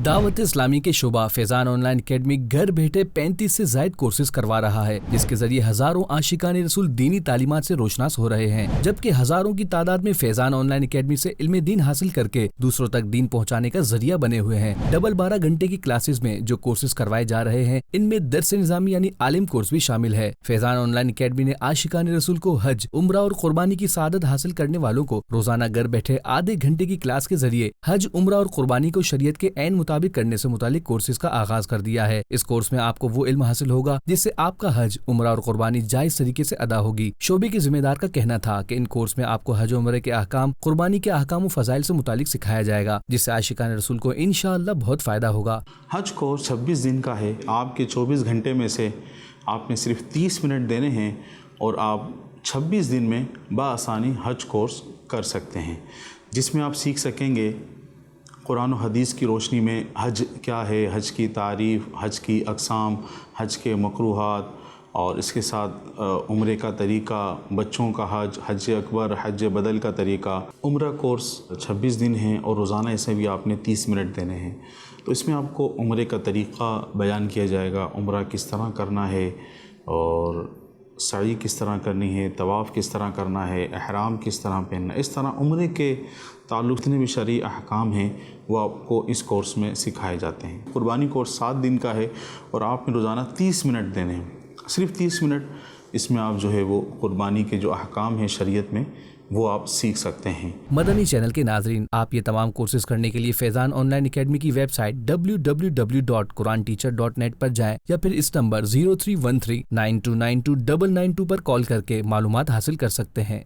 दावत इस्लामी के शोबा Faizan online academy घर बैठे 35 से ज्यादा कोर्सेज करवा रहा है, जिसके जरिए हजारों आशिकाने रसूल दीनी तालीमात से रोशनास हो रहे हैं, जबकि हजारों की तादाद में फैजान ऑनलाइन अकेडमी से इल्म दीन हासिल करके दूसरों तक दीन पहुंचाने का जरिया बने हुए हैं। डबल 12 घंटे की क्लासेस में जो कोर्सेज करवाए जा रहे हैं, इनमें दर्स निज़ामी यानी आलिम कोर्स भी शामिल है। फैजान ऑनलाइन अकेडमी ने आशिकाने रसूल को हज, उम्रा और कुर्बानी की सादत हासिल करने वालों को रोजाना घर बैठे आधे घंटे की क्लास के जरिए हज, उम्रा और कुर्बानी को शरीयत के ऐन मुताबिक करने से मुतालिक कोर्सेज का आगाज कर दिया है। इस कोर्स में आपको वो इल्म हासिल होगा जिससे आपका हज, उम्रा और कुर्बानी जायज तरीके से अदा होगी। शोबे के जिम्मेदार का कहना था कि इन कोर्स में आपको हज, उम्रे के अहकाम, कुर्बानी के अहकाम और फजाइल से मुतालिक सिखाया जाएगा, जिससे आशिकान रसूल को इंशाअल्लाह बहुत फायदा होगा। हज कोर्स 26 दिन का है। आपके 24 घंटे में से आपने सिर्फ 30 मिनट देने हैं और आप 26 दिन में बआसानी हज कोर्स कर सकते हैं, जिसमें आप सीख सकेंगे कुरान और हदीस की रोशनी में हज क्या है, हज की तारीफ़, हज की अक़साम, हज के मकरूहात और इसके साथ उम्रे का तरीक़ा, बच्चों का हज, हज अकबर, हज बदल का तरीक़ा। उम्रा कोर्स 26 दिन है और रोज़ाना इसे भी आपने 30 मिनट देने हैं। तो इसमें आपको उम्रे का तरीक़ा बयान किया जाएगा, उम्रा किस तरह करना है और सई किस तरह करनी है, तवाफ़ किस तरह करना है, एहराम किस तरह पहनना। इस तरह उम्रे के ताल्लुक़ जितने भी शरई अहकाम हैं वो आपको इस कोर्स में सिखाए जाते हैं। कुर्बानी कोर्स 7 दिन का है और आपने रोज़ाना 30 मिनट देने हैं, सिर्फ 30 मिनट। इसमें आप जो है वो कुर्बानी के जो अहकाम हैं शरीयत में वो आप सीख सकते हैं। मदनी चैनल के नाजरीन, आप ये तमाम कोर्सेज करने के लिए फैजान ऑनलाइन अकेडमी की वेबसाइट www.quranteacher.net पर जाएं या फिर इस नंबर 0313929292 पर कॉल करके मालूमात हासिल कर सकते हैं।